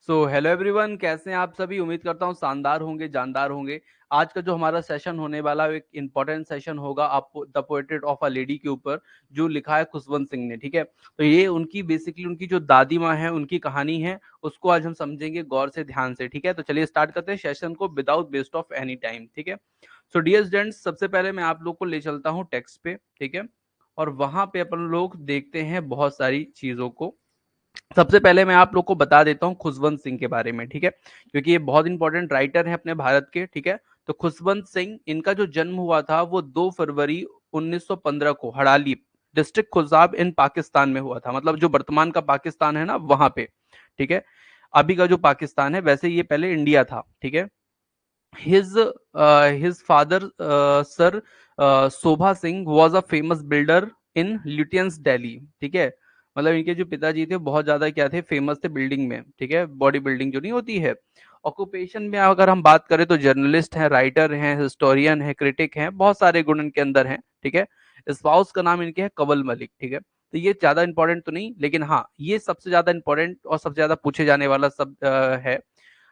So hello everyone, कैसे हैं आप सभी। उम्मीद करता हूँ शानदार होंगे, जानदार होंगे। आज का जो हमारा सेशन होने वाला है, एक इम्पोर्टेंट सेशन होगा आप the portrait of a lady के ऊपर, जो लिखा है खुशवंत सिंह ने। ठीक है, तो ये उनकी बेसिकली उनकी जो दादी माँ है उनकी कहानी है, उसको आज हम समझेंगे गौर से, ध्यान से। ठीक है, तो चलिए स्टार्ट करते हैं सेशन को without waste of any time. ठीक है, सो डियर स्टूडेंट्स, सबसे पहले मैं आप लोग को ले चलता हूँ टेक्स्ट पे। ठीक है, और वहां पे अपन लोग देखते हैं बहुत सारी चीजों को। सबसे पहले मैं आप लोग को बता देता हूँ खुशवंत सिंह के बारे में। ठीक है, क्योंकि ये बहुत इंपॉर्टेंट राइटर है अपने भारत के। ठीक है, तो खुशवंत सिंह, इनका जो जन्म हुआ था वो 2 फरवरी 1915 को हड़ाली डिस्ट्रिक्ट खुजाब इन पाकिस्तान में हुआ था। मतलब जो वर्तमान का पाकिस्तान है ना, वहां पे। ठीक है, अभी का जो पाकिस्तान है, वैसे ये पहले इंडिया था। ठीक है, his his father sir Shobha Singh was a famous builder in Lutyens Delhi. ठीक है, मतलब इनके जो पिताजी थे बहुत ज्यादा क्या थे, फेमस थे बिल्डिंग में। ठीक है, बॉडी बिल्डिंग जो नहीं होती है। ऑक्यूपेशन में अगर हम बात करें तो जर्नलिस्ट हैं, राइटर हैं, हिस्टोरियन है, क्रिटिक हैं, बहुत सारे गुण इनके अंदर हैं। ठीक है, स्पाउस का नाम इनके है कंवल मलिक। ठीक है, तो ये ज्यादा इंपॉर्टेंट तो नहीं, लेकिन हाँ ये सबसे ज्यादा इंपॉर्टेंट और सबसे ज्यादा पूछे जाने वाला सब है,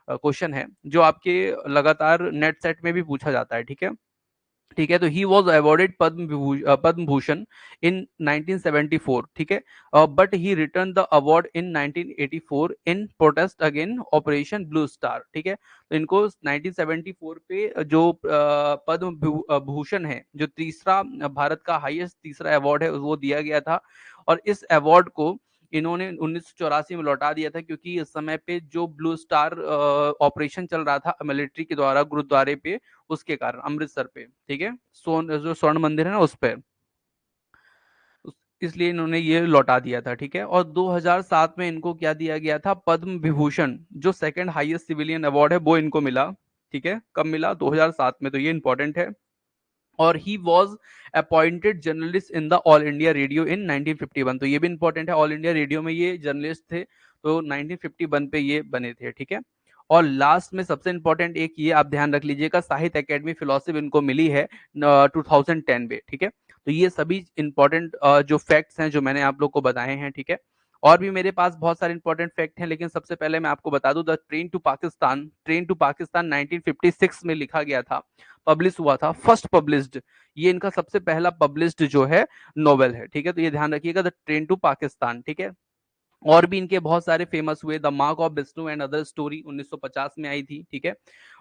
क्वेश्चन है, जो आपके लगातार नेट सेट में भी पूछा जाता है। ठीक है, ठीक है, तो he was awarded Padma Bhushan इन 1974। ठीक है, but he return the award in 1984 in protest again operation blue star. ठीक है, तो इनको 1974 पे जो पद्म भूषण है, जो तीसरा भारत का हाईएस्ट तीसरा अवार्ड है, वो दिया गया था। और इस अवार्ड को इन्होंने 1984 में लौटा दिया था, क्योंकि इस समय पे जो ब्लू स्टार ऑपरेशन चल रहा था मिलिट्री के द्वारा गुरुद्वारे पे, उसके कारण अमृतसर पे। ठीक है, जो स्वर्ण मंदिर है ना, उस पे इसलिए इन्होंने ये लौटा दिया था। ठीक है, और 2007 में इनको क्या दिया गया था, पद्म विभूषण, जो सेकंड हाईएस्ट सिविलियन अवार्ड है, वो इनको मिला। ठीक है, कब मिला, 2007 में, तो ये इंपॉर्टेंट है। और he was appointed journalist in the All India Radio in 1951। तो ये भी इंपॉर्टेंट है, ऑल इंडिया रेडियो में ये जर्नलिस्ट थे, तो 1951 पे ये बने थे। ठीक है, और लास्ट में सबसे इंपॉर्टेंट एक ये आप ध्यान रख लीजिएगा, साहित्य अकेडमी फिलोसफी इनको मिली है 2010 में। ठीक है, तो ये सभी इंपॉर्टेंट जो फैक्ट्स हैं जो मैंने आप लोग को बताए हैं। ठीक है, और भी मेरे पास बहुत सारे इंपॉर्टेंट फैक्ट हैं, लेकिन सबसे पहले मैं आपको बता दूं, द ट्रेन टू पाकिस्तान 1956 में लिखा गया था, पब्लिश हुआ था, फर्स्ट पब्लिश्ड। ये इनका सबसे पहला पब्लिश्ड जो है नोवेल है। ठीक है, तो ये ध्यान रखिएगा, द ट्रेन टू पाकिस्तान। ठीक है, और भी इनके बहुत सारे फेमस हुए, the mark of Vishnu and other story 1950 में आई थी। ठीक है,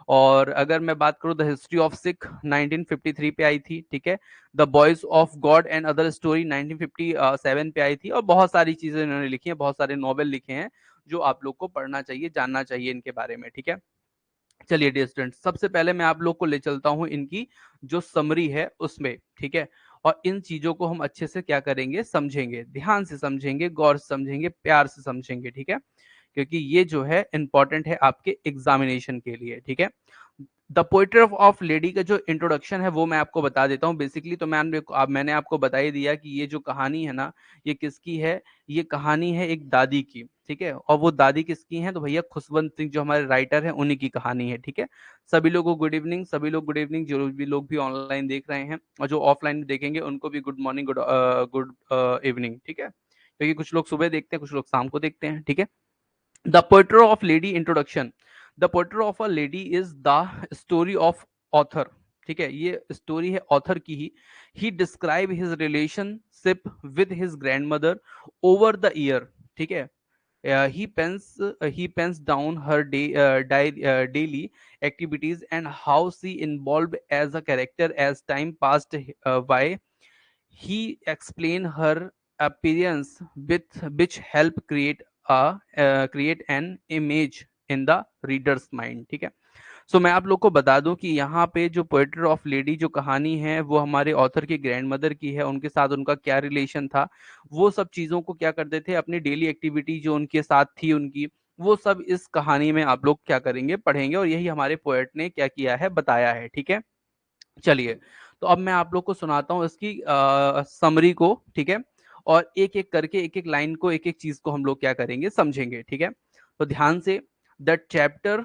और अगर मैं बात करूं, द हिस्ट्री ऑफ सिख 1953 पे आई थी। ठीक है, the boys of God and other story 1957 पे आई थी। और बहुत सारी चीजें इन्होंने लिखी हैं, बहुत सारे नॉवेल लिखे हैं, जो आप लोग को पढ़ना चाहिए, जानना चाहिए इनके बारे में। ठीक है, चलिए डियर स्टूडेंट, सबसे पहले मैं आप लोग को ले चलता हूं इनकी जो समरी है उसमें। ठीक है, और इन चीजों को हम अच्छे से क्या करेंगे, समझेंगे, ध्यान से समझेंगे, गौर से समझेंगे, प्यार से समझेंगे। ठीक है, क्योंकि ये जो है इंपॉर्टेंट है आपके एग्जामिनेशन के लिए। ठीक है, द पोएट्री ऑफ लेडी का जो इंट्रोडक्शन है वो मैं आपको बता देता हूँ। बेसिकली तो मैंने आपको बता ही दिया कि ये जो कहानी है ना, ये किसकी है, ये कहानी है एक दादी की। ठीक है, और वो दादी किसकी है, तो भैया खुशवंत सिंह जो हमारे राइटर हैं उन्हीं की कहानी है। ठीक है, सभी लोगों को गुड इवनिंग, सभी लोग गुड इवनिंग, जो भी लोग भी ऑनलाइन देख रहे हैं और जो ऑफलाइन देखेंगे उनको भी गुड मॉर्निंग, गुड इवनिंग। ठीक है, क्योंकि कुछ लोग सुबह देखते हैं, कुछ लोग शाम को देखते हैं। ठीक है, the poetry of lady introduction. The poetry of a lady is the story of author. ठीक है, ये स्टोरी है ऑथर की he describe his relationship with his grandmother over the year. ठीक है, he pens down her daily activities and how she involved as a character as time passed by. He explained her appearance with which help create an image in the reader's mind. ठीक है, सो मैं आप लोग को बता दूं कि यहाँ पे जो पोएट्री ऑफ लेडी जो कहानी है वो हमारे ऑथर की ग्रैंड मदर की है, उनके साथ उनका क्या रिलेशन था, वो सब चीजों को क्या करते थे, अपनी डेली एक्टिविटी जो उनके साथ थी उनकी, वो सब इस कहानी में आप लोग क्या करेंगे, पढ़ेंगे, और यही हमारे पोएट ने क्या किया है, बताया है। ठीक है, चलिए, तो अब मैं आप लोग को सुनाता हूँ इसकी समरी को। ठीक है, और एक एक करके, एक एक लाइन को, एक एक चीज को हम लोग क्या करेंगे, समझेंगे। ठीक है, तो ध्यान से, the chapter,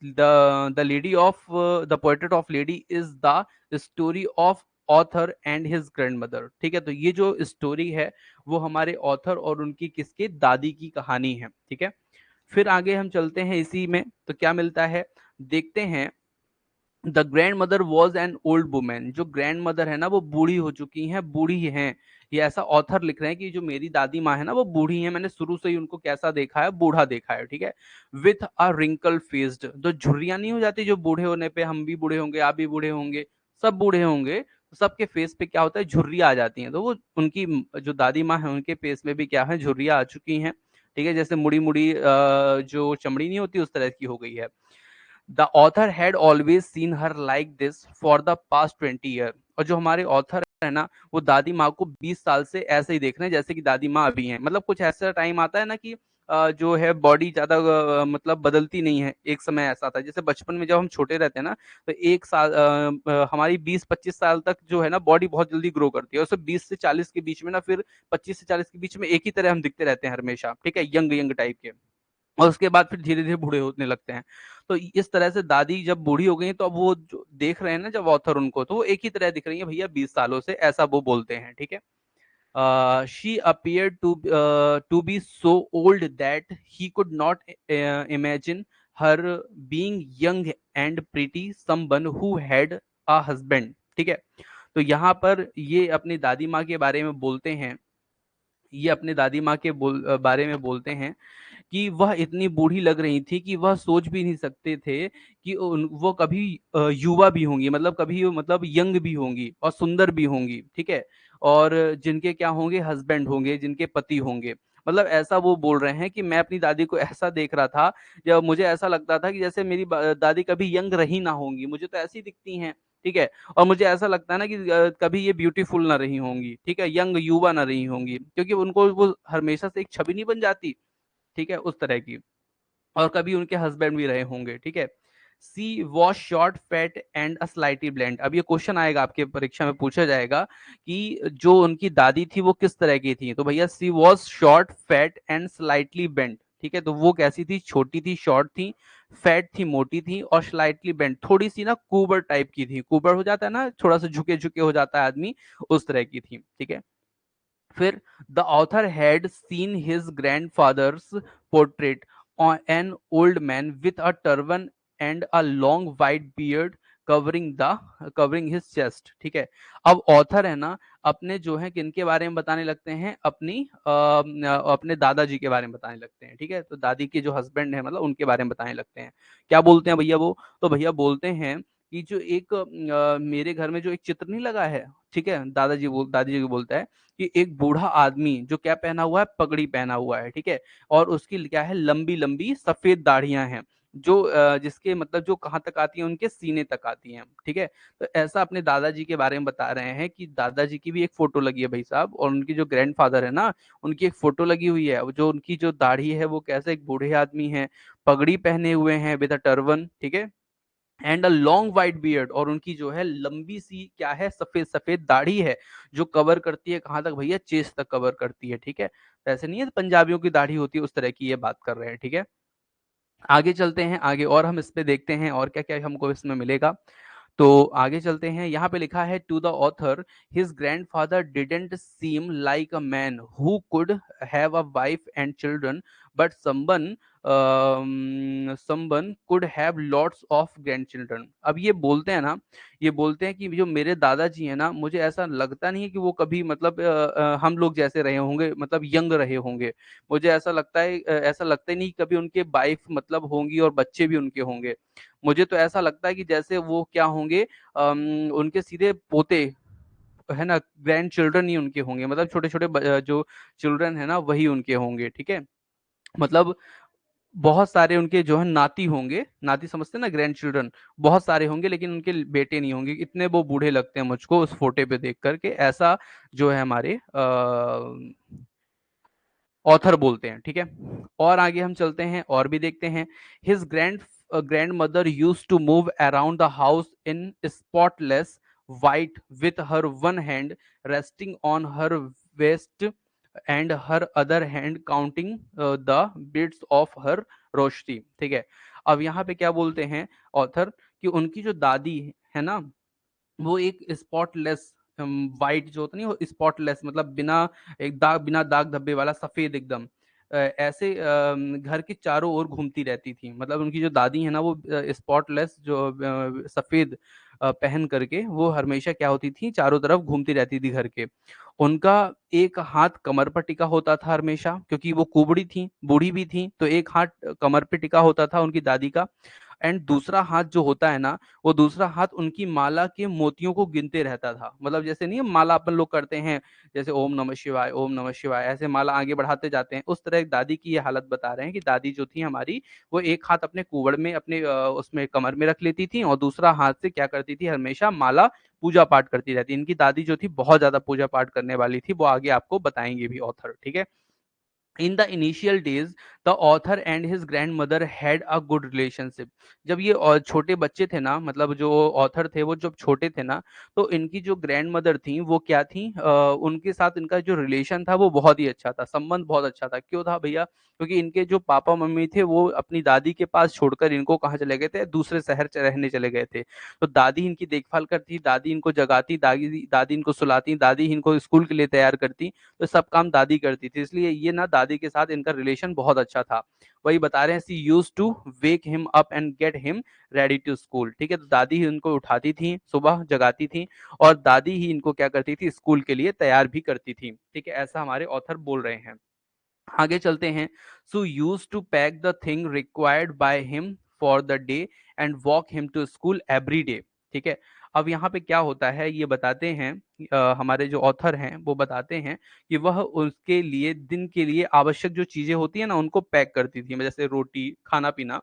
the lady of the portrait of lady is the story of author and his grand mother. ठीक है, तो ये जो स्टोरी है वो हमारे ऑथर और उनकी किसके, दादी की कहानी है। ठीक है, फिर आगे हम चलते हैं इसी में, तो क्या मिलता है देखते हैं। The grand mother was an old women, जो ग्रैंड मदर है ना वो बूढ़ी हो चुकी हैं, बूढ़ी हैं। ये ऐसा ऑथर लिख रहे हैं कि जो मेरी दादी माँ है ना वो बूढ़ी है, मैंने शुरू से ही उनको कैसा देखा है, बूढ़ा देखा है, ठीक है। विथ अ रिंकल फेस्ड, तो झुर्रियां नहीं हो जाती जो बूढ़े होने पे, हम भी बूढ़े होंगे, आप भी बूढ़े होंगे, सब बूढ़े होंगे, तो सबके फेस पे क्या होता है, झुर्रियां आ जाती हैं। तो वो उनकी जो दादी माँ है उनके फेस में भी क्या है, झुर्रियां आ चुकी हैं, ठीक है। जैसे मुड़ी मुड़ी जो चमड़ी नहीं होती उस तरह की हो गई है। The author had always seen her like this for the past 20 year, और जो हमारे ऑथर है ना वो दादी माँ को 20 साल से ऐसे ही देख रहे हैं जैसे कि दादी माँ अभी हैं। मतलब कुछ ऐसा टाइम आता है ना कि जो है बॉडी ज्यादा मतलब बदलती नहीं है। एक समय ऐसा था जैसे बचपन में जब हम छोटे रहते हैं ना, तो एक साल हमारी 20-25 साल तक जो है ना बॉडी बहुत जल्दी ग्रो करती है, और उससे 20 से 40 के बीच में ना फिर 25 से 40 के बीच में एक ही तरह हम दिखते रहते हैं हमेशा, ठीक है, यंग यंग टाइप के। और उसके बाद फिर धीरे धीरे बूढ़े होने लगते हैं। तो इस तरह से दादी जब बूढ़ी हो गई तो अब वो जो देख रहे हैं ना जब ऑथर उनको, तो वो एक ही तरह दिख रही है भैया 20 सालों से, ऐसा वो बोलते हैं, ठीक है। She appeared to be so old that he could not imagine her being young and pretty someone who had a husband, ठीक है। तो यहाँ पर ये अपनी दादी माँ के बारे में बोलते हैं, ये अपने दादी माँ के बारे में बोलते हैं कि वह इतनी बूढ़ी लग रही थी कि वह सोच भी नहीं सकते थे कि वो कभी युवा भी होंगी, मतलब कभी मतलब यंग भी होंगी और सुंदर भी होंगी, ठीक है। और जिनके क्या होंगे, हस्बैंड होंगे, जिनके पति होंगे। मतलब ऐसा वो बोल रहे हैं कि मैं अपनी दादी को ऐसा देख रहा था, जब मुझे ऐसा लगता था कि जैसे मेरी दादी कभी यंग रही ना होंगी, मुझे तो ऐसी दिखती हैं, ठीक है। और मुझे ऐसा लगता है ना कि कभी ये ब्यूटीफुल ना रही होंगी, ठीक है, यंग युवा ना रही होंगी, क्योंकि उनको वो हमेशा से एक छवि नहीं बन जाती, ठीक है, उस तरह की। और कभी उनके हस्बैंड भी रहे होंगे, ठीक है। She was short fat and a slightly blend, अब ये क्वेश्चन आएगा आपके परीक्षा में, पूछा जाएगा कि जो उनकी दादी थी वो किस तरह की थी। तो भैया she was short fat and slightly bent, ठीक है। तो वो कैसी थी, छोटी थी, शॉर्ट थी, फैट थी, मोटी थी, और स्लाइटली बेंट, थोड़ी सी ना कुबर टाइप की थी। कुबर हो जाता है ना, थोड़ा सा झुके झुके हो जाता है आदमी, उस तरह की थी, ठीक है। फिर the author had seen his grandfathers portrait on an old man with a turban and a long white beard covering his chest, ठीक है। अब ऑथर है ना अपने जो है किनके बारे में बताने लगते हैं, अपने दादाजी के बारे में बताने लगते हैं, ठीक है। तो दादी के जो हस्बैंड है मतलब उनके बारे में बताने लगते हैं। क्या बोलते हैं भैया वो, तो भैया बोलते हैं कि जो एक मेरे घर में जो एक चित्र नहीं लगा है, ठीक है, दादी जी को बोलता है कि एक बूढ़ा आदमी जो क्या पहना हुआ है, पगड़ी पहना हुआ है, ठीक है। और उसकी क्या है, लंबी लंबी सफेद दाढ़ियां हैं, जो जिसके मतलब जो कहाँ तक आती है, उनके सीने तक आती हैं, ठीक है। तो ऐसा अपने दादाजी के बारे में बता रहे हैं कि दादाजी की भी एक फोटो लगी है भाई साहब, और उनकी जो ग्रैंडफादर है ना उनकी एक फोटो लगी हुई है, जो उनकी जो दाढ़ी है वो कैसे एक बूढ़े आदमी है, पगड़ी पहने हुए हैं विद अ टर्बन, ठीक है, and a long white beard, और उनकी जो है लंबी सी क्या है, सफेद सफेद दाढ़ी है, जो कवर करती है कहाँ तक भैया, चेस्ट तक कवर करती है, ठीक है। तो ऐसे नहीं है पंजाबियों की दाढ़ी होती है उस तरह की, ये बात कर रहे हैं, ठीक है। आगे चलते हैं, आगे और हम इस पे देखते हैं और क्या क्या हमको इसमें मिलेगा। तो आगे चलते हैं, यहाँ पे लिखा है to the author his grandfather didn't seem like a man who could have a wife and children, but someone could have lots of grandchildren. अब ये बोलते हैं ना, ये बोलते हैं कि जो मेरे दादाजी हैं ना, मुझे ऐसा लगता नहीं है कि वो कभी मतलब हम लोग जैसे रहे होंगे, मतलब यंग रहे होंगे। मुझे ऐसा लगता है ऐसा लगता ही नहीं कि कभी उनके वाइफ मतलब होंगी और बच्चे भी उनके होंगे। मुझे तो ऐसा लगता है कि जैसे वो क्या होंगे, उनके सीधे पोते है ना, ग्रैंड चिल्ड्रन ही उनके होंगे, मतलब छोटे छोटे जो चिल्ड्रन है ना वही उनके होंगे, ठीक है। मतलब बहुत सारे उनके जो है नाती होंगे, नाती समझते हैं ना, ग्रैंड चिल्ड्रन बहुत सारे होंगे, लेकिन उनके बेटे नहीं होंगे, इतने वो बूढ़े लगते हैं मुझको उस फोटो पे देख करके, ऐसा जो है हमारे ऑथर बोलते हैं, ठीक है। और आगे हम चलते हैं और भी देखते हैं। His grandmother used to move around the house in spotless white with her one hand resting on her waist and her other hand counting the beads of her rosary, ठीक है। अब यहाँ पे क्या बोलते हैं ऑथर कि उनकी जो दादी है ना वो एक स्पॉटलेस वाइट जो होता नहीं, वो स्पॉटलेस मतलब बिना एक दाग, बिना दाग धब्बे वाला, सफेद एकदम, ऐसे घर के चारों ओर घूमती रहती थी। मतलब उनकी जो दादी है ना वो स्पॉटलेस जो सफेद पहन करके वो हमेशा क्या होती थी, चारों तरफ घूमती रहती थी घर के। उनका एक हाथ कमर पर टिका होता था हमेशा, क्योंकि वो कुबड़ी थी, बूढ़ी भी थी, तो एक हाथ कमर पे टिका होता था उनकी दादी का। एंड दूसरा हाथ जो होता है ना, वो दूसरा हाथ उनकी माला के मोतियों को गिनते रहता था। मतलब जैसे नहीं माला अपन लोग करते हैं, जैसे ओम नमः शिवाय ओम नमः शिवाय, ऐसे माला आगे बढ़ाते जाते हैं, उस तरह एक दादी की ये हालत बता रहे हैं कि दादी जो थी हमारी, वो एक हाथ अपने कुबड़ में अपने उसमें कमर में रख लेती थी और दूसरा हाथ से क्या करती थी, हमेशा माला पूजा पाठ करती रहती। इनकी दादी जो थी बहुत ज्यादा पूजा पाठ करने वाली थी, वो आगे आपको बताएंगे भी ऑथर, ठीक है। In the initial days, the author and his grandmother had a good relationship. जब ये छोटे बच्चे थे ना, मतलब जो ऑथर थे वो जब छोटे थे ना, तो इनकी जो ग्रैंड मदर थी वो क्या थी, उनके साथ इनका जो रिलेशन था वो बहुत ही अच्छा था, संबंध बहुत अच्छा था। क्यों था भैया? क्योंकि इनके जो पापा मम्मी थे वो अपनी दादी के पास छोड़कर इनको कहाँ चले गए थे, दूसरे शहर रहने चले गए थे। तो दादी इनकी देखभाल करती, दादी इनको जगाती, दादी दादी इनको सुलाती, दादी इनको स्कूल के लिए तैयार करती। तो सब काम दादी करती थी, इसलिए ये ना दादी के साथ इनका रिलेशन बहुत अच्छा था। वही बता रहे हैं, she used to wake him up and get him ready to school, ठीक है। तो दादी ही इनको उठाती थी, सुबह जगाती थी, और दादी ही इनको क्या करती थी, स्कूल के लिए तैयार भी करती थी, ठीक है। ऐसा हमारे ऑथर बोल रहे हैं। आगे चलते हैं। So used to pack the thing required by him for the day and walk him to school every day, ठीक है। अब यहाँ पे क्या होता है ये बताते हैं, हमारे जो ऑथर हैं वो बताते हैं कि वह उसके लिए दिन के लिए आवश्यक जो चीजें होती है ना उनको पैक करती थी, जैसे रोटी, खाना पीना,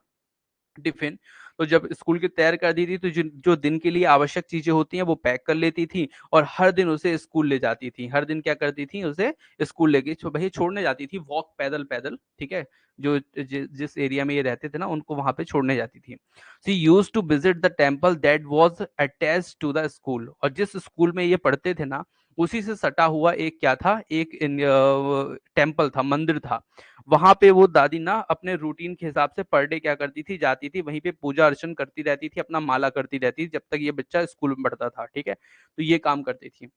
टिफिन। तो जब स्कूल की तैयार कर दी थी तो जो जो दिन के लिए आवश्यक चीजें होती हैं वो पैक कर लेती थी, और हर दिन उसे स्कूल ले जाती थी। हर दिन क्या करती थी, उसे स्कूल लेके भाई छोड़ने जाती थी, वॉक, पैदल पैदल, ठीक है। जो जिस एरिया में ये रहते थे ना उनको वहां पे छोड़ने जाती थी। She used to visit the temple that was attach to the school, और जिस स्कूल में ये पढ़ते थे ना उसी से सटा हुआ एक क्या था, एक टेम्पल था, मंदिर था। वहां पे वो दादी ना अपने रूटीन के हिसाब से पर डे क्या करती थी, जाती थी वहीं पे पूजा अर्चन करती रहती थी, अपना माला करती रहती थी, जब तक ये बच्चा स्कूल में पढ़ता था, ठीक है। तो ये काम करती थी।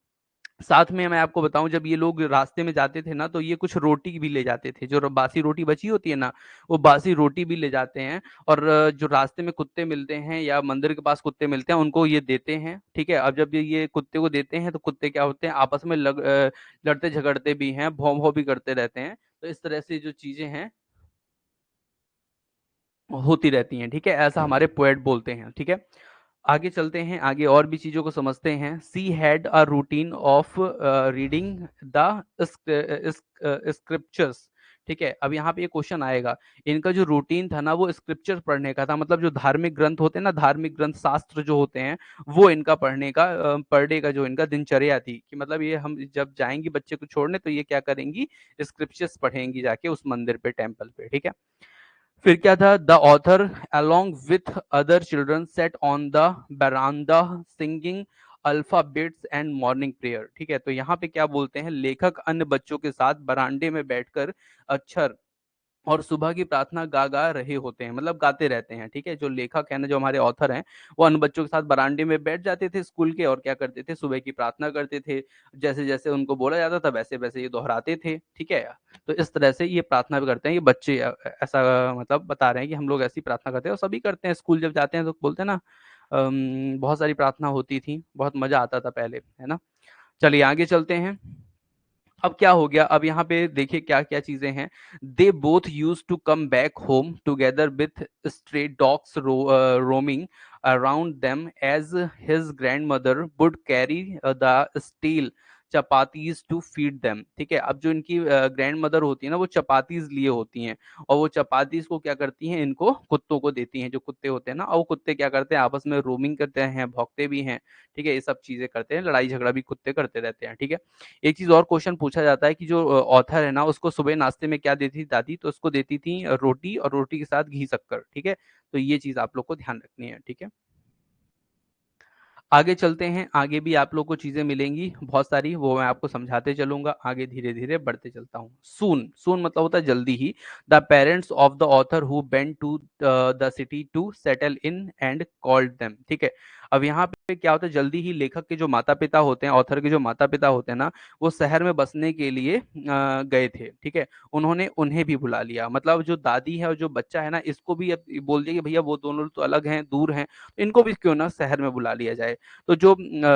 साथ में मैं आपको बताऊं, जब ये लोग रास्ते में जाते थे ना तो ये कुछ रोटी भी ले जाते थे, जो बासी रोटी बची होती है ना, वो बासी रोटी भी ले जाते हैं। और जो रास्ते में कुत्ते मिलते हैं या मंदिर के पास कुत्ते मिलते हैं उनको ये देते हैं, ठीक है। अब जब ये कुत्ते को देते हैं तो कुत्ते क्या होते हैं, आपस में लड़ते झगड़ते भी हैं, भौं भौं भी करते रहते हैं। तो इस तरह से जो चीजें हैं होती रहती हैं, ठीक है। ऐसा हमारे पोएट बोलते हैं, ठीक है। आगे चलते हैं, आगे और भी चीजों को समझते हैं। She had a routine of reading the scriptures, ठीक है। अब यहाँ पे ये क्वेश्चन आएगा, इनका जो रूटीन था ना वो स्क्रिप्चर पढ़ने का था, मतलब जो धार्मिक ग्रंथ होते हैं ना, धार्मिक ग्रंथ शास्त्र जो होते हैं वो इनका पढ़ने का, पर डे का जो इनका दिनचर्या थी, कि मतलब ये हम जब जाएंगी बच्चे को छोड़ने तो ये क्या करेंगी, स्क्रिप्चर्स पढ़ेंगी जाके उस मंदिर पे, टेम्पल पे, ठीक है। फिर क्या था, the author along with other children sat on the veranda singing alphabets and morning prayer, ठीक है। तो यहाँ पे क्या बोलते हैं, लेखक अन्य बच्चों के साथ बरामदे में बैठकर अक्षर और सुबह की प्रार्थना गा गा रहे होते हैं, मतलब गाते रहते हैं, ठीक है। जो लेखक है ना, जो हमारे ऑथर हैं, वो अन्य बच्चों के साथ बरामदे में बैठ जाते थे स्कूल के, और क्या करते थे, सुबह की प्रार्थना करते थे। जैसे जैसे उनको बोला जाता था वैसे वैसे ये दोहराते थे, ठीक है। तो इस तरह से ये प्रार्थना भी करते हैं ये बच्चे, ऐसा मतलब बता रहे हैं कि हम लोग ऐसी प्रार्थना करते हैं, और सभी करते हैं, स्कूल जब जाते हैं तो बोलते हैं ना, बहुत सारी प्रार्थना होती थी, बहुत मजा आता था पहले, है ना। चलिए आगे चलते हैं। अब क्या हो गया, अब यहाँ पे देखिए क्या क्या चीजें हैं। They both use to come back home together with stray dogs roaming around them as his grandmother would carry the stale chapatis to feed them, ठीक है। अब जो इनकी ग्रैंड मदर होती है ना वो चपातीज लिए होती हैं, और वो चपातीज को क्या करती हैं, इनको कुत्तों को देती हैं, जो कुत्ते होते हैं ना, और वो कुत्ते क्या करते हैं, आपस में रोमिंग करते हैं, भौंकते भी हैं, ठीक है। ये सब चीजें करते हैं, लड़ाई झगड़ा भी कुत्ते करते रहते हैं, ठीक है। एक चीज और क्वेश्चन पूछा जाता है कि जो ऑथर है ना उसको सुबह नाश्ते में क्या देती थी दादी, तो उसको देती थी रोटी, और रोटी के साथ घी शक्कर, ठीक है। तो ये चीज आप लोग को ध्यान रखनी है, ठीक है। आगे चलते हैं, आगे भी आप लोग को चीजें मिलेंगी बहुत सारी, वो मैं आपको समझाते चलूंगा, आगे धीरे धीरे बढ़ते चलता हूँ। सून, सून मतलब होता है जल्दी ही। The parents of the author who went to the city to settle in and called them, ठीक है। अब यहाँ पे क्या होता है, जल्दी ही लेखक के जो माता पिता होते हैं, ऑथर के जो माता पिता होते हैं ना, वो शहर में बसने के लिए गए थे, ठीक है। उन्होंने उन्हें भी बुला लिया, मतलब जो दादी है और जो बच्चा है ना, इसको भी अब बोल दिया कि भैया वो दोनों तो अलग हैं, दूर हैं, तो इनको भी क्यों ना शहर में बुला लिया जाए। तो जो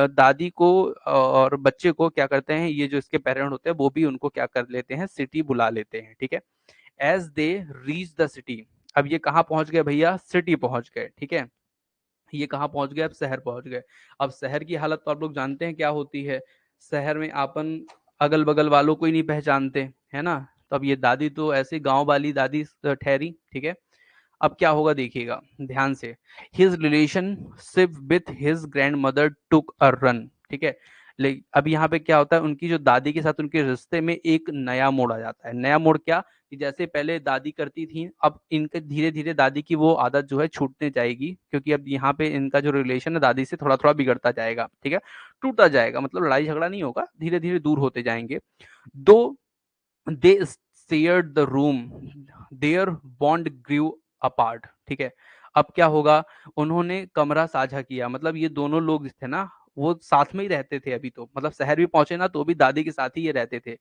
दादी को और बच्चे को क्या करते हैं, ये जो इसके पेरेंट होते हैं वो भी उनको क्या कर लेते हैं, सिटी बुला लेते हैं, ठीक है। As they reach the city, अब ये कहाँ पहुंच गए भैया, सिटी पहुंच गए, ठीक है। ये कहाँ पहुंच गए, अब शहर पहुंच गए। अब शहर की हालत तो आप लोग जानते हैं क्या होती है, शहर में आपन अगल बगल वालों को ही नहीं पहचानते, है ना। तो अब ये दादी तो ऐसे गांव वाली दादी ठहरी, ठीक है। अब क्या होगा देखिएगा ध्यान से, his relationship with his grand mother took a run, ठीक है। लेकिन अब यहाँ पे क्या होता है, उनकी जो दादी के साथ उनके रिश्ते में एक नया मोड़ आ जाता है। नया मोड़ क्या, कि जैसे पहले दादी करती थी, अब इनके धीरे धीरे दादी की वो आदत जो है छूटने जाएगी, क्योंकि अब यहाँ पे इनका जो रिलेशन है दादी से थोड़ा थोड़ा बिगड़ता जाएगा, ठीक है, टूटता जाएगा, मतलब लड़ाई झगड़ा नहीं होगा, धीरे धीरे दूर होते जाएंगे। Though they shared the room, their bond grew apart, ठीक है। अब क्या होगा, उन्होंने कमरा साझा किया, मतलब ये दोनों लोग थे ना, वो साथ में ही रहते थे अभी, तो मतलब शहर भी पहुंचे ना तो भी दादी के साथ ही ये रहते थे,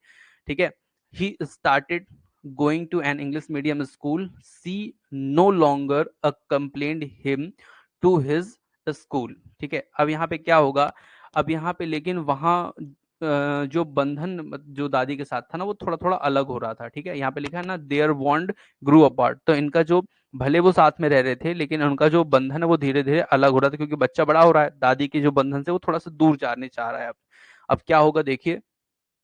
ठीक है। He started going to an English medium school, she no longer accompanied him to his school, ठीक है। अब यहाँ पे क्या होगा, अब यहाँ पे लेकिन वहां जो बंधन जो दादी के साथ था ना, वो थोड़ा थोड़ा अलग हो रहा था, ठीक है। यहाँ पे लिखा है ना, देयर बॉन्ड ग्रू अपार्ट, तो इनका जो, भले वो साथ में रह रहे थे लेकिन उनका जो बंधन है वो धीरे धीरे अलग हो रहा था, क्योंकि बच्चा बड़ा हो रहा है, दादी के जो बंधन से वो थोड़ा सा दूर जाने चाह रहा है। अब क्या होगा देखिए,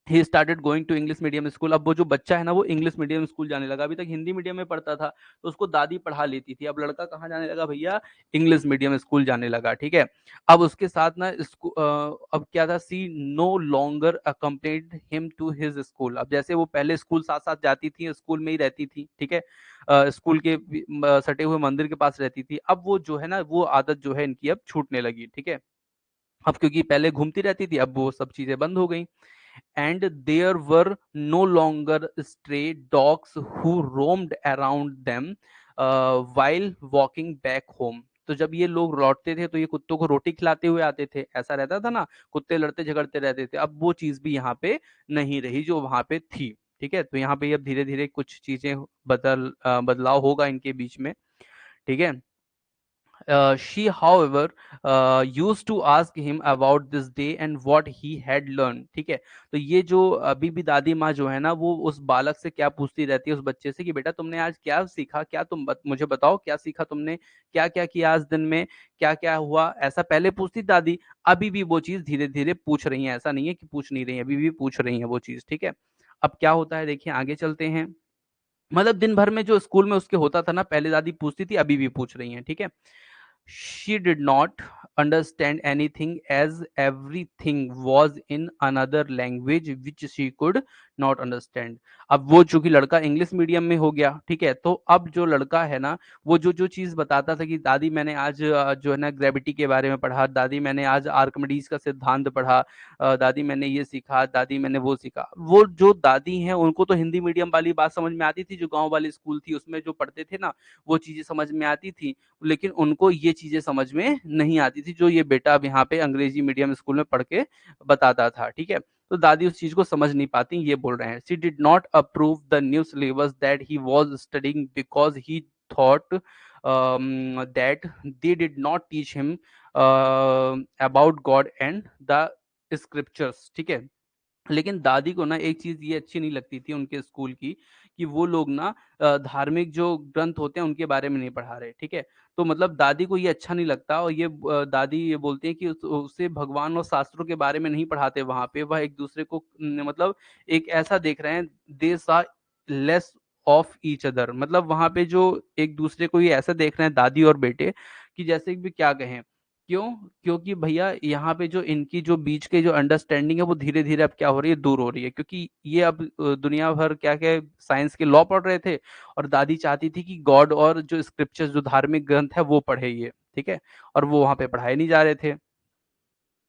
he started going to English medium school, अब वो जो बच्चा है ना वो इंग्लिश मीडियम स्कूल जाने लगा, अभी तक हिंदी मीडियम में पढ़ता था तो उसको दादी पढ़ा लेती थी, अब लड़का कहाँ जाने लगा भैया, इंग्लिश मीडियम स्कूल जाने लगा, ठीक है। अब उसके साथ ना अब क्या था, she no longer accompanied him to his school, अब जैसे वो पहले स्कूल साथ साथ जाती थी, स्कूल में ही रहती थी, ठीक है, स्कूल के सटे हुए मंदिर के पास रहती थी, अब वो जो है ना वो आदत जो है इनकी अब छूटने लगी, ठीक है। अब क्योंकि पहले घूमती रहती थी, अब वो सब चीजें बंद हो गई। And there were no longer stray dogs who roamed around them while walking back home, तो जब ये लोग लौटते थे तो ये कुत्तों को रोटी खिलाते हुए आते थे, ऐसा रहता था ना, कुत्ते लड़ते झगड़ते रहते थे, अब वो चीज भी यहाँ पे नहीं रही जो वहां पे थी, ठीक है। तो यहाँ पे अब धीरे धीरे कुछ चीजें बदलाव होगा इनके बीच में, ठीक है। She, however, used to ask him about this day and what he had learned, ठीक है। तो ये जो अभी भी दादी माँ जो है ना, वो उस बालक से क्या पूछती रहती है, उस बच्चे से, कि बेटा तुमने आज क्या सीखा, क्या तुम मुझे बताओ क्या सीखा तुमने, क्या क्या किया आज दिन में, क्या क्या हुआ, ऐसा पहले पूछती दादी, अभी भी वो चीज धीरे धीरे पूछ रही है, ऐसा नहीं है कि पूछ नहीं रही है, अभी भी पूछ रही है वो चीज, ठीक है। अब क्या होता है देखिए, आगे चलते हैं। मतलब दिन भर में जो स्कूल में उसके होता था ना, पहले दादी पूछती थी, अभी भी पूछ रही है, ठीक है। She did not understand anything as everything was in another language which she could not understand. अब वो चूंकि लड़का इंग्लिश मीडियम में हो गया, ठीक है, तो अब जो लड़का है ना, वो जो जो चीज बताता था कि दादी मैंने आज जो है ना ग्रेविटी के बारे में पढ़ा, दादी मैंने आज आर्कमिडीज का सिद्धांत पढ़ा, दादी मैंने ये सीखा, दादी मैंने वो सीखा, वो जो दादी हैं उनको तो हिंदी मीडियम वाली बात समझ में आती थी, जो गांव वाली स्कूल थी उसमें जो पढ़ते थे ना, वो चीजें समझ में आती थी, लेकिन उनको ये चीजें समझ में नहीं आती थी जो ये बेटा अब यहाँ पे अंग्रेजी मीडियम स्कूल में पढ़ के बताता था, ठीक है। तो दादी उस चीज को समझ नहीं पाती, ये बोल रहे हैं, she did not approve the new syllabus that he was studying because he thought that they did not teach him about God and the scriptures, ठीक है। लेकिन दादी को ना एक चीज ये अच्छी नहीं लगती थी उनके स्कूल की, कि वो लोग ना धार्मिक जो ग्रंथ होते हैं उनके बारे में नहीं पढ़ा रहे, ठीक है। तो मतलब दादी को ये अच्छा नहीं लगता, और ये दादी ये बोलती है कि उसे भगवान और शास्त्रों के बारे में नहीं पढ़ाते वहां पे, वह एक दूसरे को मतलब एक ऐसा देख रहे हैं, दे सा लेस ऑफ ईच अदर, मतलब वहां पे जो एक दूसरे को ये ऐसा देख रहे हैं दादी और बेटे, कि जैसे भी क्या कहें, क्यों, क्योंकि भैया यहाँ पे जो इनकी जो बीच के जो अंडरस्टैंडिंग है वो धीरे धीरे अब क्या हो रही है, दूर हो रही है, क्योंकि ये अब दुनिया भर क्या क्या साइंस के लॉ पढ़ रहे थे, और दादी चाहती थी कि गॉड और जो स्क्रिप्चर्स जो धार्मिक ग्रंथ है वो पढ़े ये, ठीक है, और वो वहां पे पढ़ाए नहीं जा रहे थे।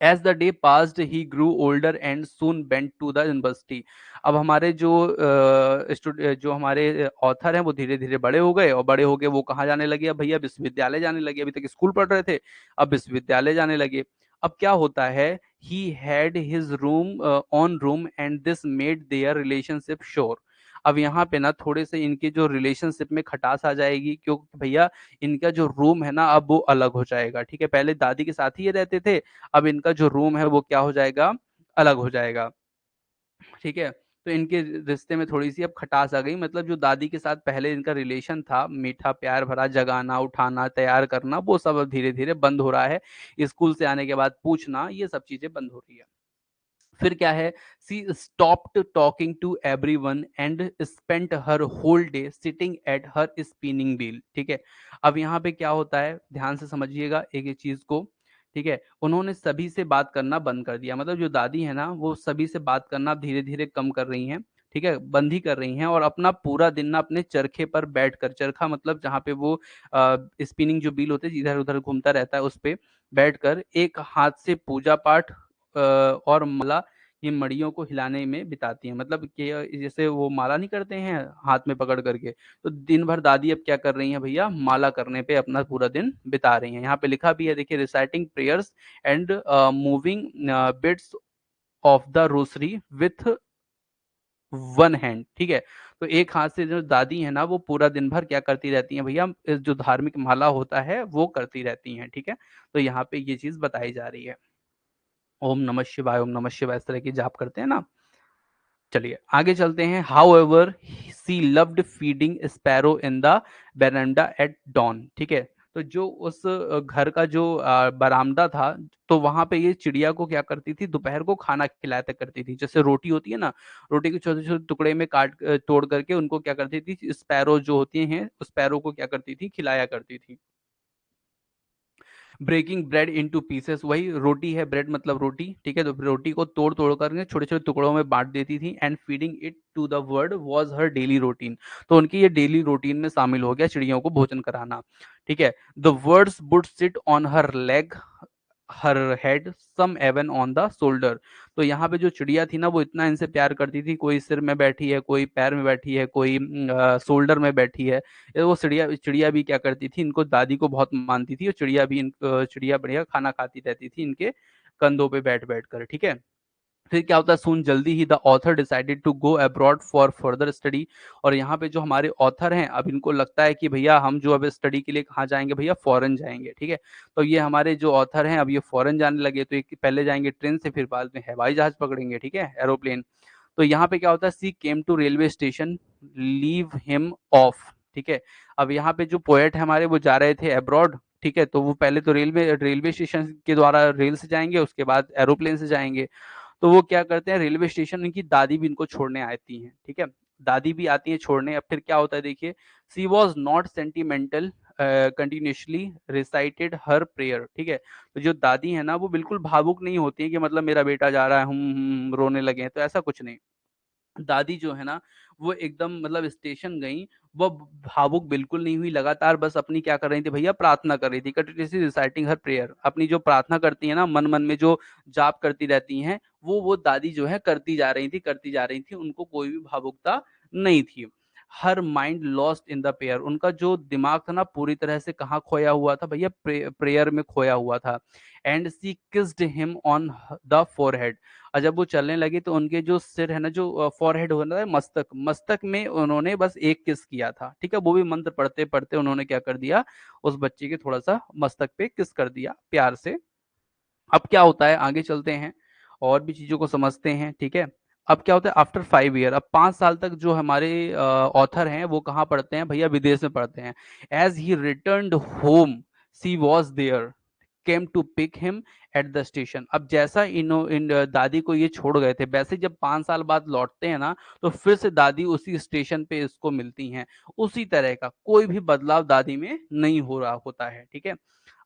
As the day passed he grew older and soon went to the university. अब हमारे जो हमारे ऑथर हैं वो धीरे धीरे बड़े हो गए, और बड़े हो गए वो कहाँ जाने लगे, अब भैया विश्वविद्यालय जाने लगे। अभी तक स्कूल पढ़ रहे थे, अब विश्वविद्यालय जाने लगे। अब क्या होता है, he had his room on room and this made their relationship sure. अब यहाँ पे ना थोड़े से इनके जो रिलेशनशिप में खटास आ जाएगी, क्योंकि भैया इनका जो रूम है ना अब वो अलग हो जाएगा। ठीक है, पहले दादी के साथ ही ये रहते थे, अब इनका जो रूम है वो क्या हो जाएगा, अलग हो जाएगा। ठीक है, तो इनके रिश्ते में थोड़ी सी अब खटास आ गई, मतलब जो दादी के साथ पहले इनका रिलेशन था, मीठा प्यार भरा, जगाना उठाना तैयार करना, वो सब अब धीरे धीरे बंद हो रहा है। स्कूल से आने के बाद पूछना, ये सब चीजें बंद हो रही है। फिर क्या है, she stopped talking to everyone and spent her whole day sitting at her spinning wheel. ठीक है, अब यहाँ पे क्या होता है, ध्यान से समझिएगा एक एक चीज को। ठीक है, उन्होंने सभी से बात करना बंद कर दिया, मतलब जो दादी है ना वो सभी से बात करना धीरे धीरे कम कर रही हैं। ठीक है, बंद ही कर रही हैं, और अपना पूरा दिन ना अपने चरखे पर बैठकर, चरखा मतलब जहाँ पे वो स्पिनिंग जो व्हील होते हैं इधर उधर घूमता रहता है, उस पे बैठकर एक हाथ से पूजा पाठ और माला, ये मड़ियों को हिलाने में बिताती हैं। मतलब कि जैसे वो माला नहीं करते हैं हाथ में पकड़ करके, तो दिन भर दादी अब क्या कर रही हैं भैया, माला करने पे अपना पूरा दिन बिता रही हैं। यहाँ पे लिखा भी है, देखिए, reciting prayers and moving bits of the Rossari with one hand. ठीक है, तो एक हाथ से जो दादी है ना वो पूरा दिन भर क्या करती रहती हैं भैया, इस जो धार्मिक माला होता है वो करती रहती हैं। ठीक है, तो यहाँ पे ये चीज बताई जा रही है। ओम नमः शिवाय, ओम नमः शिवाय, इस तरह की जाप करते हैं ना। चलिए आगे चलते हैं। However she loved feeding sparrow in the verandah at dawn. ठीक है, तो जो उस घर का जो बरामदा था, तो वहां पे ये चिड़िया को क्या करती थी, दोपहर को खाना खिलाया करती थी। जैसे रोटी होती है ना, रोटी के छोटे छोटे टुकड़े में काट तोड़ करके उनको क्या करती थी, स्पैरो जो होती हैं स्पैरो को क्या करती थी, खिलाया करती थी। ब्रेकिंग ब्रेड इनटू पीसेस, वही रोटी है, ब्रेड मतलब रोटी। ठीक है, तो रोटी को तोड़ तोड़ कर छोटे छोटे टुकड़ों में बांट देती थी। And feeding it to the bird was her daily routine, तो उनकी ये डेली रूटीन में शामिल हो गया चिड़ियों को भोजन कराना। ठीक है, the birds would sit on her leg, her head, some even on the shoulder. तो यहाँ पे जो चिड़िया थी ना वो इतना इनसे प्यार करती थी, कोई सिर में बैठी है, कोई पैर में बैठी है, कोई शोल्डर में बैठी है। वो चिड़िया चिड़िया भी क्या करती थी, इनको दादी को बहुत मानती थी, और चिड़िया बढ़िया खाना खाती रहती थी इनके कंधों पे बैठ बैठ कर। ठीक है, फिर क्या होता है, सुन जल्दी ही the author decided to go abroad for further study. और यहाँ पे जो हमारे ऑथर हैं अब इनको लगता है कि भैया हम जो अब स्टडी के लिए कहाँ जाएंगे भैया, फॉरेन जाएंगे। ठीक है, तो ये हमारे जो ऑथर हैं अब ये फॉरेन जाने लगे, तो ये पहले जाएंगे ट्रेन से, फिर बाद में हवाई जहाज पकड़ेंगे। ठीक है, एरोप्लेन। तो यहाँ पे क्या होता है, she came to railway station, leave him off. ठीक है, अब यहाँ पे जो पोएट है हमारे वो जा रहे थे अब्रॉड। ठीक है, तो वो पहले तो रेलवे रेलवे स्टेशन के द्वारा रेल से जाएंगे, उसके बाद एरोप्लेन से जाएंगे। तो वो क्या करते हैं, रेलवे स्टेशन इनकी दादी भी इनको छोड़ने आती हैं। ठीक है, दादी भी आती है छोड़ने। अब फिर क्या होता है देखिए, she was not sentimental, continuously recited her prayer. ठीक है, तो जो दादी है ना वो बिल्कुल भावुक नहीं होती है कि मतलब मेरा बेटा जा रहा है हम रोने लगे हैं, तो ऐसा कुछ नहीं। दादी जो है ना वो एकदम मतलब स्टेशन गई, वो भावुक बिल्कुल नहीं हुई, लगातार बस अपनी क्या कर रही थी भैया, प्रार्थना कर रही थी, कंटिन्यूअसली रिसाइटिंग हर प्रेयर। अपनी जो प्रार्थना करती है ना, मन मन में जो जाप करती रहती हैं, वो दादी जो है करती जा रही थी, उनको कोई भी भावुकता नहीं थी। Her mind lost in the prayer, उनका जो दिमाग था ना पूरी तरह से कहाँ खोया हुआ था भैया, प्रेयर में खोया हुआ था। And she kissed him on the forehead, और जब वो चलने लगी तो उनके जो सिर है ना, जो फॉरहेड होता है, मस्तक, मस्तक में उन्होंने बस एक किस किया था। ठीक है, वो भी मंत्र पढ़ते पढ़ते उन्होंने क्या कर दिया, उस बच्चे के थोड़ा सा मस्तक पे किस कर दिया प्यार से। अब क्या होता है, आगे चलते हैं और भी चीजों को समझते हैं। ठीक है, अब क्या होता है, आफ्टर 5 ईयर, अब 5 साल तक जो हमारे ऑथर हैं वो कहाँ पढ़ते हैं भैया, विदेश में पढ़ते हैं। As he return home, she was there, came to pick him at the station. अब जैसा इन दादी को ये छोड़ गए थे, वैसे जब 5 साल बाद लौटते हैं ना, तो फिर से दादी उसी स्टेशन पे इसको मिलती हैं। उसी तरह का कोई भी बदलाव दादी में नहीं हो रहा होता है। ठीक है,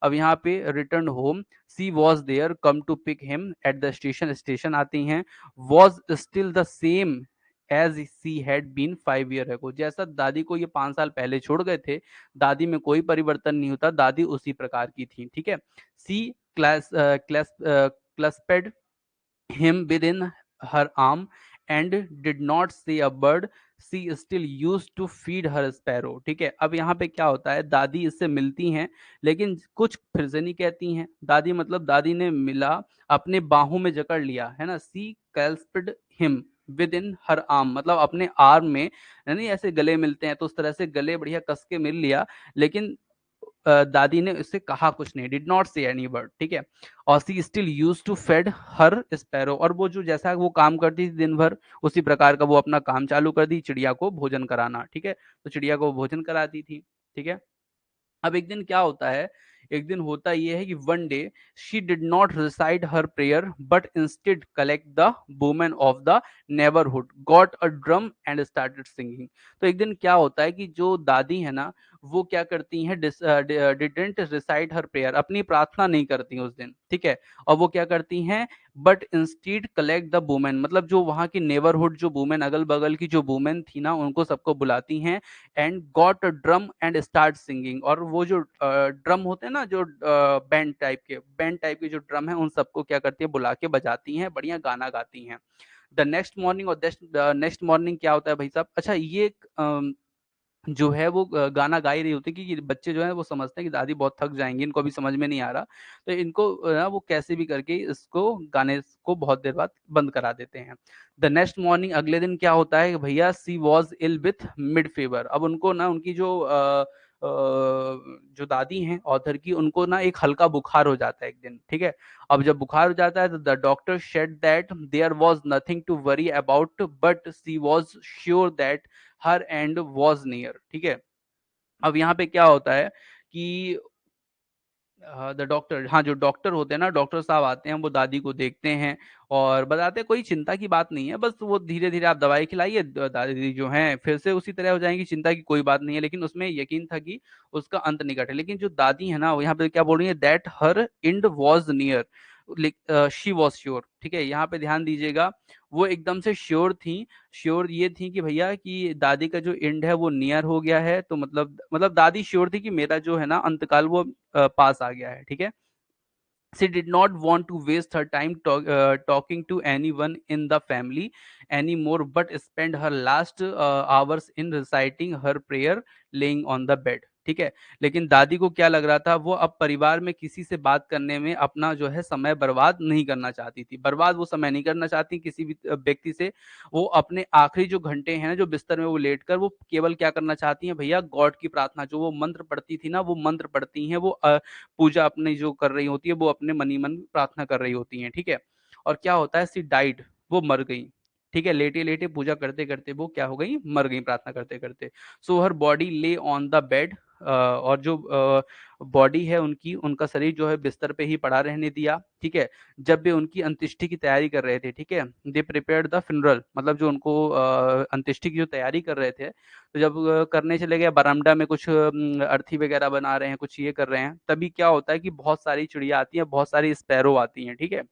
अब यहाँ पे return home, she was there, come to pick him at the station, station आती हैं, was still the same as she had been 5 year ago, जैसा दादी को ये 5 साल पहले छोड़ गए थे, दादी में कोई परिवर्तन नहीं होता, दादी उसी प्रकार की थी। ठीक है, सी class clasped him within her arm and did not say a word. She still used to feed her sparrow. ठीक है, अब यहाँ पे क्या होता है, दादी इससे मिलती हैं लेकिन कुछ फिर से नहीं कहती हैं। दादी मतलब दादी ने मिला, अपने बाहों में जकड़ लिया, है ना। सी clasped him with in her arm, मतलब अपने आर्म में, यानी ऐसे गले मिलते हैं तो उस तरह से गले बढ़िया कस के मिल लिया, लेकिन दादी ने उससे कहा कुछ नहीं, did not say any word. ठीक है, और she still used to fed her sparrow, और वो जो जैसा वो काम करती थी दिन भर, उसी प्रकार का वो अपना काम चालू कर दी, चिड़िया को भोजन कराना। ठीक है, तो चिड़िया को भोजन कराती थी। ठीक है, अब एक दिन क्या होता है, एक दिन होता यह है कि one day she did not recite her prayer but instead collect the women of the neighbourhood, got a drum and started singing. तो एक दिन क्या होता है कि जो दादी है ना, वो क्या करती हैं, डिडेंट रिसाइड हर प्रेयर, अपनी प्रार्थना नहीं करती उस दिन। ठीक है, और वो क्या करती हैं, but instead collect the women, मतलब जो वहां की नेबरहुड जो वुमेन, अगल बगल की जो वुमेन थी ना, उनको सबको बुलाती हैं and got a drum and start singing, और वो जो ड्रम होते हैं ना, जो बैंड टाइप के जो ड्रम है, उन सबको क्या करती है, बुला के बजाती हैं, बढ़िया गाना गाती हैं। द नेक्स्ट मॉर्निंग, और नेक्स्ट मॉर्निंग क्या होता है भाई साहब, अच्छा ये जो है वो गाना गा ही रही होती है, कि बच्चे जो है वो समझते हैं कि दादी बहुत थक जाएंगी, इनको अभी समझ में नहीं आ रहा, तो इनको ना वो कैसे भी करके इसको गाने को बहुत देर बाद बंद करा देते हैं। द नेक्स्ट मॉर्निंग, अगले दिन क्या होता है कि भैया she was ill with mild fever, अब उनको ना उनकी जो दादी हैं ऑथर की, उनको ना एक हल्का बुखार हो जाता है एक दिन। ठीक है, अब जब बुखार हो जाता है तो the doctor said that there was nothing to worry about but she was sure that her end was near. ठीक है, अब यहाँ पे क्या होता है कि द डॉक्टर, हाँ जो डॉक्टर होते हैं ना, डॉक्टर साहब आते हैं, वो दादी को देखते हैं और बताते हैं कोई चिंता की बात नहीं है, बस वो धीरे धीरे आप दवाई खिलाइए, दादी जो हैं फिर से उसी तरह हो जाएंगी, चिंता की कोई बात नहीं है। लेकिन उसमें यकीन था कि उसका अंत निकट है। लेकिन जो दादी है ना, वो यहाँ पे क्या बोल रही है, that her and was near, she was sure. ठीक है, यहाँ पे ध्यान दीजिएगा, वो एकदम से श्योर थी। श्योर ये थी कि भैया कि दादी का जो एंड है वो नियर हो गया है, तो मतलब दादी श्योर थी कि मेरा जो है ना अंतकाल वो पास आ गया है। ठीक है, she did not want to waste her time talking to anyone in the family anymore but spend her last hours in reciting her prayer laying on the bed। ठीक है, लेकिन दादी को क्या लग रहा था, वो अब परिवार में किसी से बात करने में अपना जो है समय बर्बाद नहीं करना चाहती थी, बर्बाद वो समय नहीं करना चाहती किसी भी व्यक्ति से। वो अपने आखिरी जो घंटे हैं ना, जो बिस्तर में वो लेट कर, वो केवल क्या करना चाहती हैं भैया, गॉड की प्रार्थना, जो वो मंत्र पढ़ती थी ना, वो मंत्र पढ़ती हैं, वो पूजा अपनी जो कर रही होती है, वो अपने मन ही मन प्रार्थना कर रही होती हैं। ठीक है, और क्या होता है, सी डाइड, वो मर गई। ठीक है, लेटे लेटे पूजा करते करते वो क्या हो गई, मर गई प्रार्थना करते करते। सो हर बॉडी ले ऑन द बेड, और जो बॉडी है उनकी, उनका शरीर जो है बिस्तर पे ही पड़ा रहने दिया। ठीक है, जब वे उनकी अंत्येष्टि की तैयारी कर रहे थे, ठीक है, दे प्रिपेयर्ड द फ्यूनरल, मतलब जो उनको अंत्येष्टि की जो तैयारी कर रहे थे, तो जब करने चले गए बरामदा में, कुछ अर्थी वगैरह बना रहे हैं, कुछ ये कर रहे हैं, तभी क्या होता है कि बहुत सारी चिड़िया आती हैं, बहुत सारी स्पैरो आती हैं। ठीक है,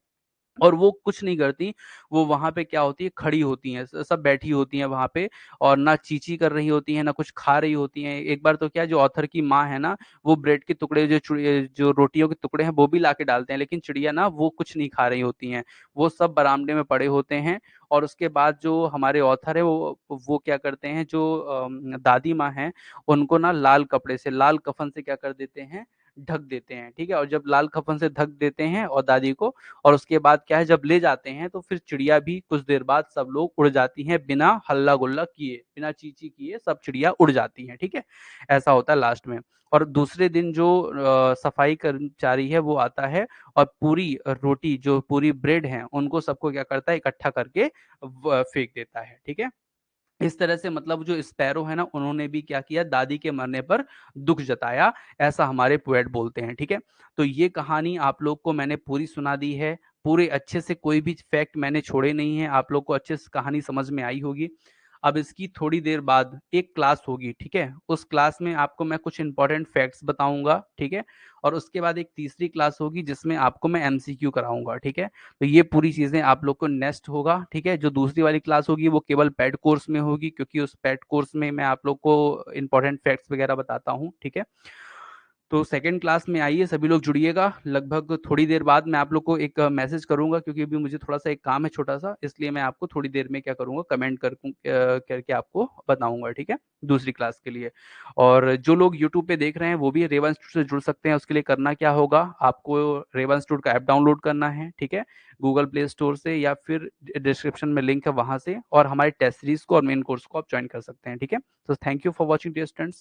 और वो कुछ नहीं करती, वो वहां पे क्या होती है, खड़ी होती हैं, सब बैठी होती हैं वहां पे, और ना चींची कर रही होती हैं, ना कुछ खा रही होती हैं। एक बार तो क्या, जो ऑथर की माँ है ना, वो ब्रेड के टुकड़े, जो रोटियों के टुकड़े हैं, वो भी ला के डालते हैं, लेकिन चिड़िया ना वो कुछ नहीं खा रही होती हैं, वो सब बरामदे में पड़े होते हैं। और उसके बाद जो हमारे ऑथर है, वो क्या करते हैं, जो दादी माँ हैं, उनको ना लाल कपड़े से, लाल कफन से क्या कर देते हैं, ढक देते हैं। ठीक है, और जब लाल कफन से ढक देते हैं और दादी को, और उसके बाद क्या है, जब ले जाते हैं तो फिर चिड़िया भी कुछ देर बाद सब लोग उड़ जाती हैं, बिना हल्ला गुल्ला किए, बिना चींची किए सब चिड़िया उड़ जाती हैं। ठीक है, ऐसा होता है लास्ट में। और दूसरे दिन जो सफाई कर्मचारी है वो आता है, और पूरी रोटी, जो पूरी ब्रेड है, उनको सबको क्या करता है, इकट्ठा करके फेंक देता है। ठीक है, इस तरह से मतलब जो स्पैरो है ना, उन्होंने भी क्या किया, दादी के मरने पर दुख जताया, ऐसा हमारे पोएट बोलते हैं। ठीक है, तो ये कहानी आप लोग को मैंने पूरी सुना दी है, पूरे अच्छे से, कोई भी फैक्ट मैंने छोड़े नहीं है, आप लोग को अच्छे से कहानी समझ में आई होगी। अब इसकी थोड़ी देर बाद एक क्लास होगी, ठीक है, उस क्लास में आपको मैं कुछ इंपॉर्टेंट फैक्ट्स बताऊंगा। ठीक है, और उसके बाद एक तीसरी क्लास होगी जिसमें आपको मैं एमसीक्यू कराऊंगा। ठीक है, तो ये पूरी चीजें आप लोग को नेक्स्ट होगा। ठीक है, जो दूसरी वाली क्लास होगी वो केवल पेड कोर्स में होगी, क्योंकि उस पेड कोर्स में मैं आप लोग को इंपॉर्टेंट फैक्ट्स वगैरह बताता हूँ। ठीक है, तो सेकंड क्लास में आइए, सभी लोग जुड़िएगा। लगभग थोड़ी देर बाद मैं आप लोग को एक मैसेज करूंगा, क्योंकि अभी मुझे थोड़ा सा एक काम है छोटा सा, इसलिए मैं आपको थोड़ी देर में क्या करूंगा, कमेंट करके आपको बताऊंगा, ठीक है, दूसरी क्लास के लिए। और जो लोग यूट्यूब पे देख रहे हैं वो भी रेवा इंस्टीट्यूट से जुड़ सकते हैं। उसके लिए करना क्या होगा, आपको रेवा इंस्टीट्यूट का ऐप डाउनलोड करना है, ठीक है, गूगल प्ले स्टोर से, या फिर डिस्क्रिप्शन में लिंक है वहां से, और हमारे टेस्ट सीरीज को और मेन कोर्स को आप ज्वाइन कर सकते हैं, ठीक है। तो thank you for watching dear students.